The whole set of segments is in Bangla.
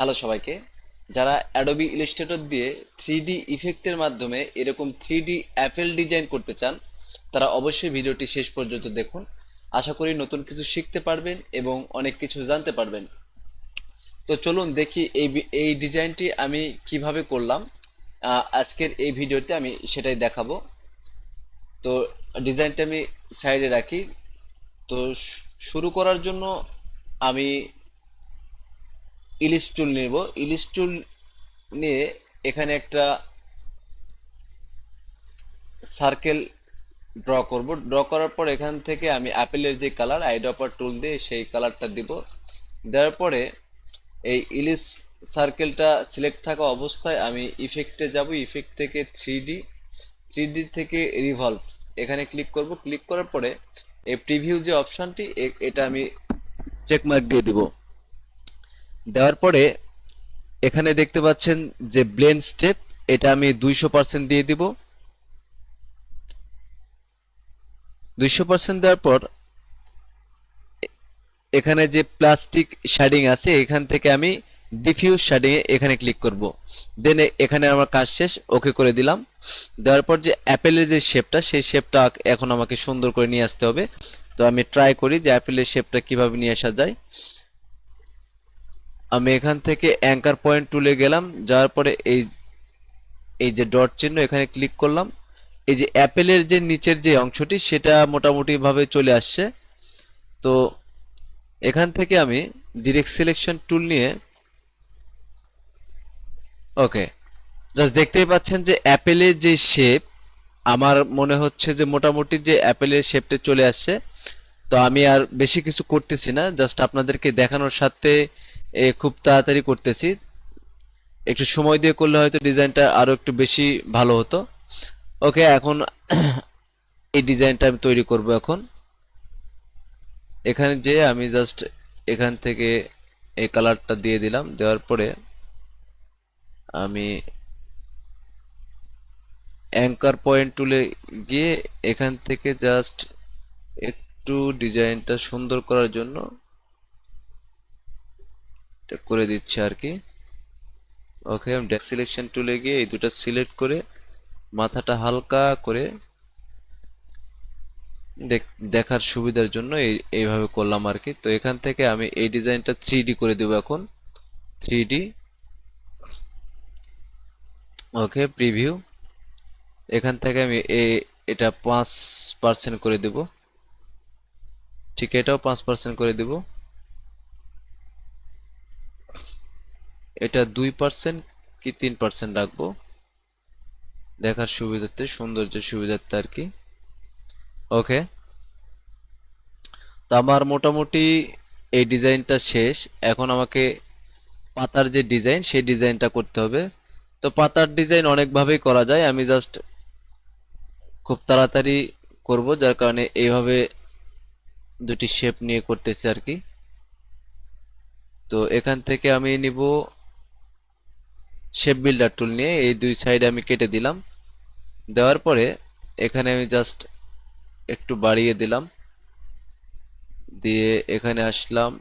হ্যালো সবাইকে। যারা অ্যাডোবি ইলাস্ট্রেটর দিয়ে 3D ইফেক্টের মাধ্যমে এরকম 3D অ্যাপেল ডিজাইন করতে চান, তারা অবশ্যই ভিডিওটি শেষ পর্যন্ত দেখুন। আশা করি নতুন কিছু শিখতে পারবেন এবং অনেক কিছু জানতে পারবেন। তো চলুন দেখি এই ডিজাইনটি আমি কিভাবে করলাম। আজকের এই ভিডিওতে আমি সেটাই দেখাবো। তো ডিজাইনটা আমি সাইডে রাখি। তো শুরু করার জন্য আমি ইলিশ টুল নেব। ইলিশ টুল নিয়ে এখানে একটা সার্কেল ড্র করব। ড্র করার পর এখান থেকে আমি অ্যাপেলের যে কালার আইড্রপার টুল দিয়ে সেই কালারটা দিব। দেওয়ার পরে এই ইলিশ সার্কেলটা সিলেক্ট থাকা অবস্থায় আমি ইফেক্টে যাব। ইফেক্ট থেকে থ্রি ডি থেকে রিভলভ এখানে ক্লিক করব। ক্লিক করার পরে এই প্রিভিউ যে অপশানটি এটা আমি চেকমার্ক দিয়ে দিব। দেওয়ার পরে এখানে দেখতে পাচ্ছেন যে ব্লেন্ড স্টেপ, এটা আমি 200% দিয়ে দিব। 200% দেওয়ার পর এখানে যে প্লাস্টিক শেডিং আছে এখান থেকে আমি ডিফিউজ শেডিং এ এখানে ক্লিক করব। দেন এখানে আমার কাজ শেষ, ওকে করে দিলাম। দেওয়ার পর যে অ্যাপেলের যে শেপটা, সেই শেপটা এখন আমাকে সুন্দর করে নিয়ে আসতে হবে। তো আমি ট্রাই করি যে অ্যাপেলের শেপটা কিভাবে নিয়ে আসা যায়। আমি এখান থেকে অ্যাঙ্কার পয়েন্ট টুলে গেলাম। যাওয়ার পরে এই এই যে ডট চিহ্ন এখানে ক্লিক করলাম। এই যে অ্যাপেলের যে নিচের যে অংশটি সেটা মোটামুটি ভাবে চলে আসছে। তো এখান থেকে আমি ডিরেক্ট সিলেকশন টুল নিয়ে ওকে, জাস্ট দেখতেই পাচ্ছেন যে অ্যাপেলের যে শেপ, আমার মনে হচ্ছে যে মোটামুটি যে অ্যাপেলের শেপটা চলে আসছে। তো আমি আর বেশি কিছু করতেছি না, জাস্ট আপনাদেরকে দেখানোর সাথে খুব তাড়াতাড়ি করতেছি। একটু সময় দিয়ে করলে হয়তো ডিজাইনটা আরো একটু বেশি ভালো হতো। ওকে, এখন এই ডিজাইনটা আমি তৈরি করব। এখন এখানে যে আমি জাস্ট এখান থেকে এই কালারটা দিয়ে দিলাম। দেওয়ার পরে আমি অ্যাঙ্কার পয়েন্ট টুলে গিয়ে এখান থেকে জাস্ট একটু ডিজাইনটা সুন্দর করার জন্য এটা করে দিচ্ছি আর কি। ওকে, আমি ডেস্ক সিলেকশন টুলে গিয়ে এই দুটো সিলেক্ট করে মাথাটা হালকা করে দেখার সুবিধার জন্য এইভাবে করলাম আর কি। তো এখান থেকে আমি এই ডিজাইনটা 3D করে দেবো এখন। 3D ওকে, প্রিভিউ। এখান থেকে আমি এটা 5% করে দেব। ঠিক, এটাও 5% করে দেব। এটা 2% কি 3% রাখবো দেখার সুবিধার্থে, সৌন্দর্য সুবিধার্থে আর কি। ওকে, তো আমার মোটামুটি এই ডিজাইনটা শেষ। এখন আমাকে পাতার যে ডিজাইন সেই ডিজাইনটা করতে হবে। তো পাতার ডিজাইন অনেকভাবেই করা যায়, আমি জাস্ট খুব তাড়াতাড়ি করব, যার কারণে এইভাবে দুটি শেপ নিয়ে করতেছি আর কি। তো এখান থেকে আমি নিব শেপ বিল্ডার টুল নিয়ে এই দুই সাইডে আমি কেটে দিলাম। দেওয়ার পরে এখানে আমি জাস্ট একটু বাড়িয়ে দিলাম, দিয়ে এখানে আসলাম।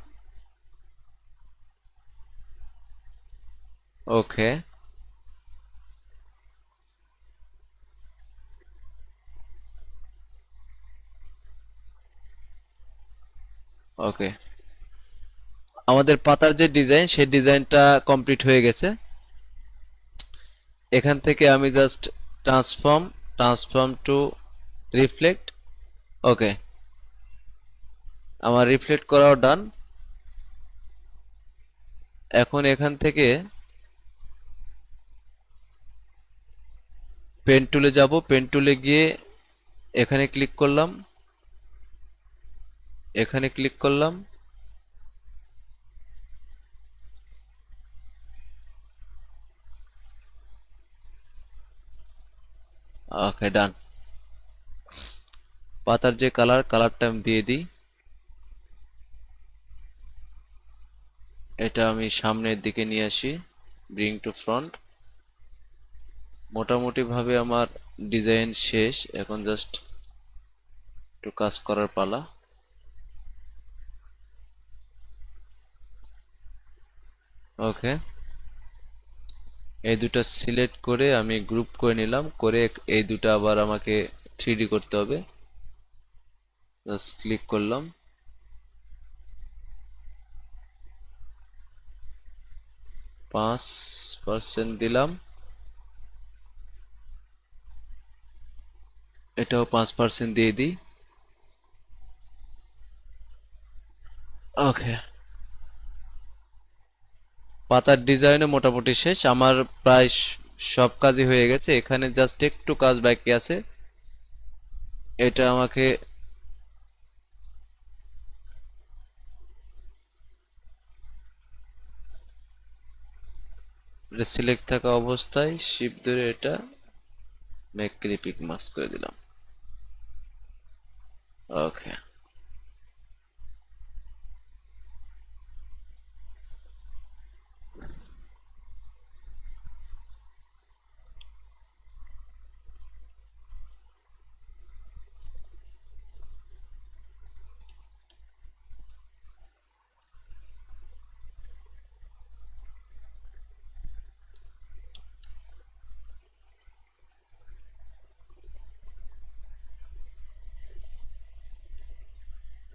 ওকে, ওকে, আমাদের পাতার যে ডিজাইন সেই ডিজাইনটা কমপ্লিট হয়ে গেছে। এখান থেকে আমি just transform transform to reflect. Okay, আমার রিফ্লেক্ট করাও ডান। এখন এখান থেকে পেন টুলে যাব। পেন টুলে গিয়ে এখানে ক্লিক করলাম, এখানে ক্লিক করলাম। ওকে, ডান। পাতার যে কালারটা আমি দিয়ে দিই। এটা আমি সামনের দিকে নিয়ে আসি, ব্রিং টু ফ্রন্ট। মোটামুটি ভাবে আমার ডিজাইন শেষ, এখন জাস্ট একটু কাজ করার পালা। ওকে, এই দুটো সিলেক্ট করে আমি গ্রুপ করে নিলাম, করে এই দুটো আবার আমাকে 3D করতে হবে। জাস্ট ক্লিক করলাম, 5% দিলাম, এটাও 5% দিয়ে দিই। ওকে, পাতার ডিজাইনও মোটামুটি শেষ আমার, প্রায় সব কাজই হয়ে গেছে। এখানে জাস্ট একটু কাজ বাকি আছে, এটা আমাকে সিলেক্ট থাকা অবস্থায় শিপ ধরে এটা মেক ক্লিপিং মাস্ক করে দিলাম। ওকে,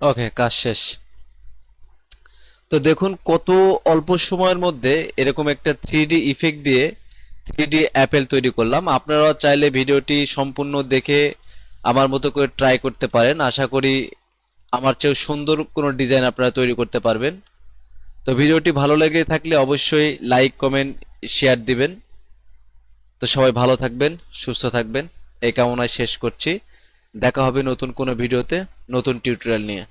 ওকে, কাজ শেষ। তো দেখুন কত অল্প সময়ের মধ্যে এরকম একটা 3D ইফেক্ট দিয়ে 3D অ্যাপেল তৈরি করলাম। আপনারা চাইলে ভিডিওটি সম্পূর্ণ দেখে আমার মতো করে ট্রাই করতে পারেন। আশা করি আমার চেয়েও সুন্দর কোনো ডিজাইন আপনারা তৈরি করতে পারবেন। তো ভিডিওটি ভালো লেগে থাকলে অবশ্যই লাইক, কমেন্ট, শেয়ার দিবেন। তো সবাই ভালো থাকবেন, সুস্থ থাকবেন, এই কামনায় শেষ করছি। দেখা হবে নতুন কোনো ভিডিওতে, নতুন টিউটোরিয়াল নিয়ে।